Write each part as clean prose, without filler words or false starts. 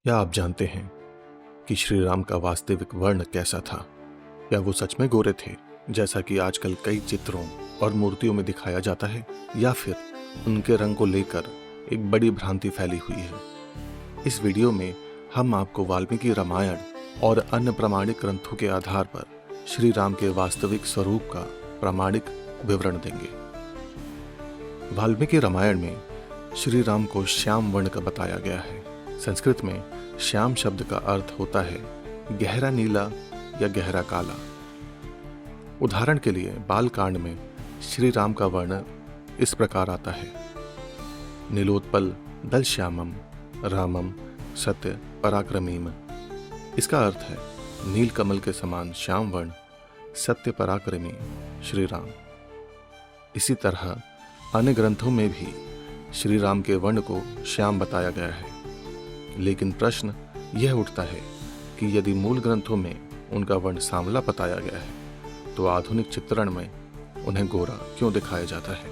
क्या आप जानते हैं कि श्री राम का वास्तविक वर्ण कैसा था? क्या वो सच में गोरे थे, जैसा कि आजकल कई चित्रों और मूर्तियों में दिखाया जाता है, या फिर उनके रंग को लेकर एक बड़ी भ्रांति फैली हुई है? इस वीडियो में हम आपको वाल्मीकि रामायण और अन्य प्रामाणिक ग्रंथों के आधार पर श्री राम के वास्तविक स्वरूप का प्रामाणिक विवरण देंगे। वाल्मीकि रामायण में श्री राम को श्याम वर्ण का बताया गया है। संस्कृत में श्याम शब्द का अर्थ होता है गहरा नीला या गहरा काला। उदाहरण के लिए बालकांड में श्री राम का वर्ण इस प्रकार आता है: नीलोत्पल दल श्यामम रामम सत्य पराक्रमीम। इसका अर्थ है नील कमल के समान श्याम वर्ण, सत्य पराक्रमी श्री राम। इसी तरह अन्य ग्रंथों में भी श्री राम के वर्ण को श्याम बताया गया है। लेकिन प्रश्न यह उठता है कि यदि मूल ग्रंथों में उनका वर्ण सांवला बताया गया है, तो आधुनिक चित्रण में उन्हें गोरा क्यों दिखाया जाता है?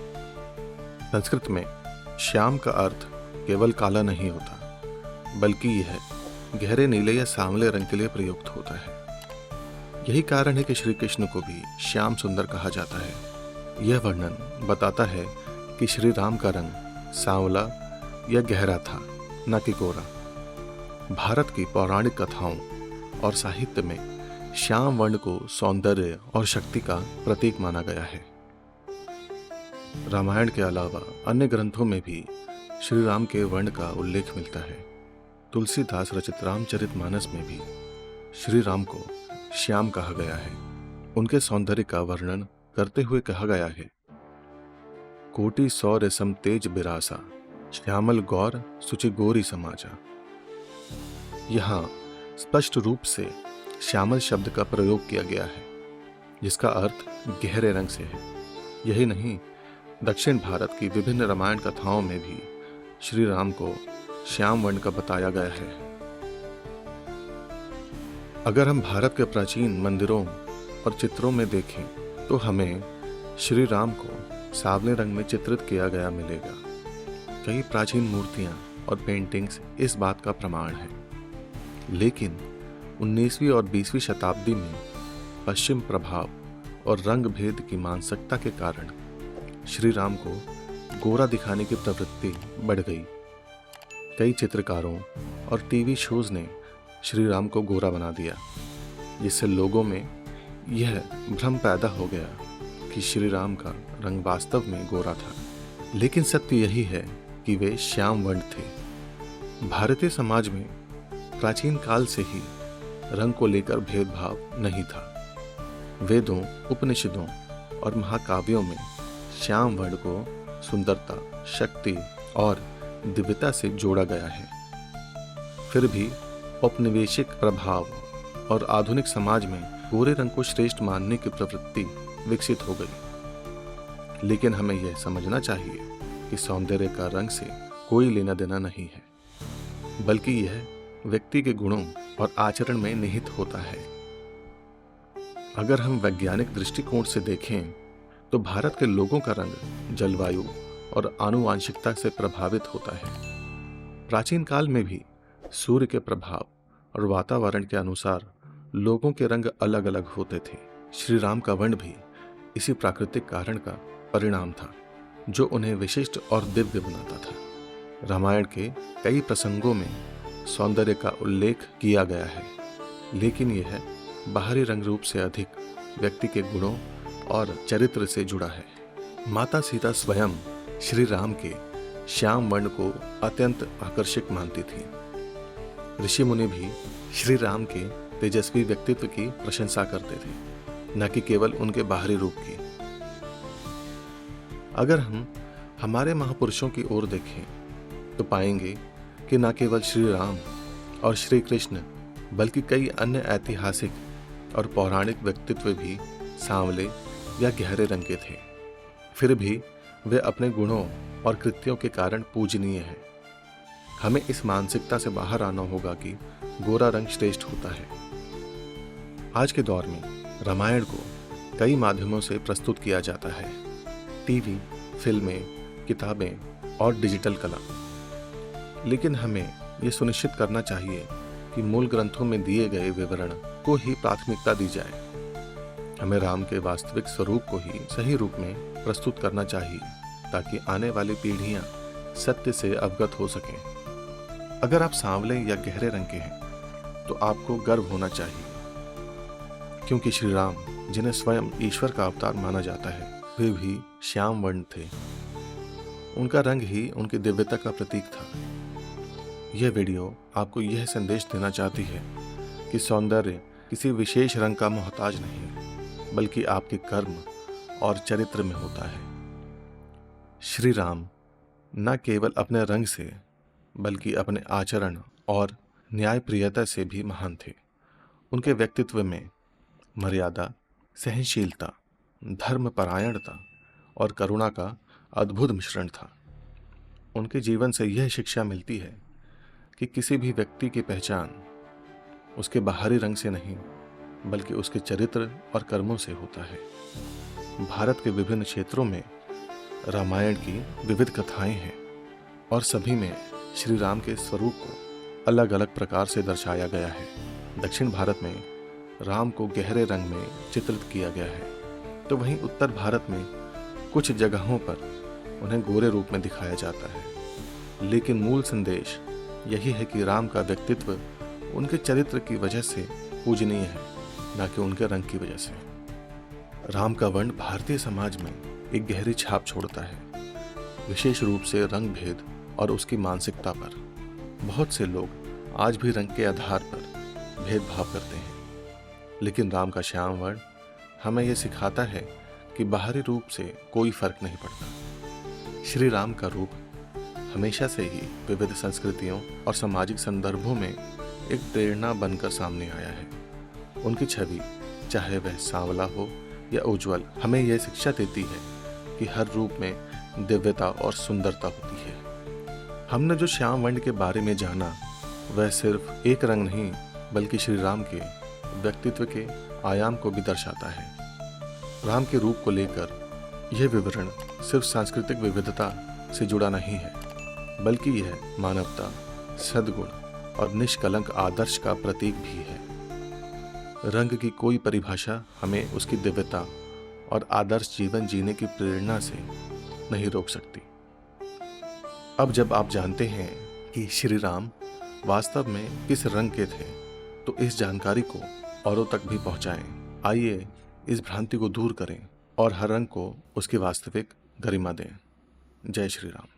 संस्कृत में श्याम का अर्थ केवल काला नहीं होता, बल्कि यह गहरे नीले या सांवले रंग के लिए प्रयुक्त होता है। यही कारण है कि श्री कृष्ण को भी श्याम सुंदर कहा जाता है। यह वर्णन बताता है कि श्री राम का रंग सांवला या गहरा था, न कि गोरा। भारत की पौराणिक कथाओं और साहित्य में श्याम वर्ण को सौंदर्य और शक्ति का प्रतीक माना गया है। रामायण के अलावा अन्य ग्रंथों में भी श्री राम के वर्ण का उल्लेख मिलता है। तुलसीदास रचित रामचरितमानस में भी श्री राम को श्याम कहा गया है। उनके सौंदर्य का वर्णन करते हुए कहा गया है: कोटि सौ रेशम तेज बिरासा, श्यामल गौर सुचि गोरी समाजा। यहाँ स्पष्ट रूप से श्यामल शब्द का प्रयोग किया गया है, जिसका अर्थ गहरे रंग से है। यही नहीं, दक्षिण भारत की विभिन्न रामायण कथाओं में भी श्री राम को श्याम वर्ण का बताया गया है। अगर हम भारत के प्राचीन मंदिरों और चित्रों में देखें, तो हमें श्री राम को सांवले रंग में चित्रित किया गया मिलेगा। कई प्राचीन मूर्तियां और पेंटिंग्स इस बात का प्रमाण है। लेकिन 19वीं और 20वीं शताब्दी में पश्चिम प्रभाव और रंग भेद की मानसिकता के कारण श्री राम को गोरा दिखाने की प्रवृत्ति बढ़ गई। कई चित्रकारों और टीवी शोज ने श्री राम को गोरा बना दिया, जिससे लोगों में यह भ्रम पैदा हो गया कि श्री राम का रंग वास्तव में गोरा था। लेकिन सत्य यही है कि वे श्याम वर्ण थे। भारतीय समाज में प्राचीन काल से ही रंग को लेकर भेदभाव नहीं था। वेदों, उपनिषदों और महाकाव्यों में श्याम वर्ण को सुंदरता, शक्ति और दिव्यता से जोड़ा गया है। फिर भी औपनिवेशिक प्रभाव और आधुनिक समाज में गोरे रंग को श्रेष्ठ मानने की प्रवृत्ति विकसित हो गई। लेकिन हमें यह समझना चाहिए कि सौंदर्य का रंग से कोई लेना देना नहीं है, बल्कि यह व्यक्ति के गुणों और आचरण में निहित होता है। अगर हम वैज्ञानिक दृष्टिकोण से देखें, तो भारत के लोगों का रंग जलवायु और आनुवांशिकता से प्रभावित होता है। प्राचीन काल में भी सूर्य के प्रभाव और वातावरण के अनुसार लोगों के रंग अलग अलग होते थे। श्री राम का वर्ण भी इसी प्राकृतिक कारण का परिणाम था, जो उन्हें विशिष्ट और दिव्य बनाता था। रामायण के कई प्रसंगों में सौंदर्य का उल्लेख किया गया है, लेकिन यह बाहरी रंग रूप से अधिक व्यक्ति के गुणों और चरित्र से जुड़ा है। माता सीता स्वयं श्री राम के श्याम वर्ण को अत्यंत आकर्षक मानती थी। ऋषि मुनि भी श्री राम के तेजस्वी व्यक्तित्व की प्रशंसा करते थे, न कि केवल उनके बाहरी रूप की। अगर हम हमारे महापुरुषों की ओर देखें, तो पाएंगे कि न केवल श्री राम और श्री कृष्ण, बल्कि कई अन्य ऐतिहासिक और पौराणिक व्यक्तित्व भी सांवले या गहरे रंग के थे। फिर भी वे अपने गुणों और कृत्यों के कारण पूजनीय हैं। हमें इस मानसिकता से बाहर आना होगा कि गोरा रंग श्रेष्ठ होता है। आज के दौर में रामायण को कई माध्यमों से प्रस्तुत किया जाता है: टीवी, फिल्में, किताबें और डिजिटल कला। लेकिन हमें ये सुनिश्चित करना चाहिए कि मूल ग्रंथों में दिए गए विवरण को ही प्राथमिकता दी जाए। हमें राम के वास्तविक स्वरूप को ही सही रूप में प्रस्तुत करना चाहिए ताकि आने वाली पीढ़ियां सत्य से अवगत हो सकें। अगर आप सांवले या गहरे रंग के हैं तो आपको गर्व होना चाहिए, क्योंकि श्री राम, जिन्हें स्वयं ईश्वर का अवतार माना जाता है, वे भी श्याम वर्ण थे। उनका रंग ही उनकी दिव्यता का प्रतीक था। यह वीडियो आपको यह संदेश देना चाहती है कि सौंदर्य किसी विशेष रंग का मोहताज नहीं, बल्कि आपके कर्म और चरित्र में होता है। श्री राम न केवल अपने रंग से बल्कि अपने आचरण और न्यायप्रियता से भी महान थे। उनके व्यक्तित्व में मर्यादा, सहनशीलता, धर्मपरायणता और करुणा का अद्भुत मिश्रण था। उनके जीवन से यह शिक्षा मिलती है कि किसी भी व्यक्ति की पहचान उसके बाहरी रंग से नहीं बल्कि उसके चरित्र और कर्मों से होता है। भारत के विभिन्न क्षेत्रों में रामायण की विविध कथाएं हैं और सभी में श्री राम के स्वरूप को अलग अलग प्रकार से दर्शाया गया है। दक्षिण भारत में राम को गहरे रंग में चित्रित किया गया है, तो वहीं उत्तर भारत में कुछ जगहों पर उन्हें गोरे रूप में दिखाया जाता है। लेकिन मूल संदेश यही है कि राम का व्यक्तित्व उनके चरित्र की वजह से पूजनीय है, न कि उनके रंग की वजह से। राम का वर्ण भारतीय समाज में एक गहरी छाप छोड़ता है, विशेष रूप से रंग भेद और उसकी मानसिकता पर। बहुत से लोग आज भी रंग के आधार पर भेदभाव करते हैं, लेकिन राम का श्याम वर्ण हमें यह सिखाता है कि बाहरी रूप से कोई फर्क नहीं पड़ता। श्री राम का रूप हमेशा से ही विविध संस्कृतियों और सामाजिक संदर्भों में एक प्रेरणा बनकर सामने आया है। उनकी छवि, चाहे वह सांवला हो या उज्जवल, हमें यह शिक्षा देती है कि हर रूप में दिव्यता और सुंदरता होती है। हमने जो श्याम वर्ण के बारे में जाना, वह सिर्फ एक रंग नहीं बल्कि श्री राम के व्यक्तित्व के आयाम को भी दर्शाता है। राम के रूप को लेकर यह विवरण सिर्फ सांस्कृतिक विविधता से जुड़ा नहीं है, बल्कि यह मानवता, सद्गुण और निष्कलंक आदर्श का प्रतीक भी है। रंग की कोई परिभाषा हमें उसकी दिव्यता और आदर्श जीवन जीने की प्रेरणा से नहीं रोक सकती। अब जब आप जानते हैं कि श्री राम वास्तव में किस रंग के थे, तो इस जानकारी को औरों तक भी पहुंचाएं। आइए इस भ्रांति को दूर करें और हर रंग को उसकी वास्तविक गरिमा दें। जय श्री राम।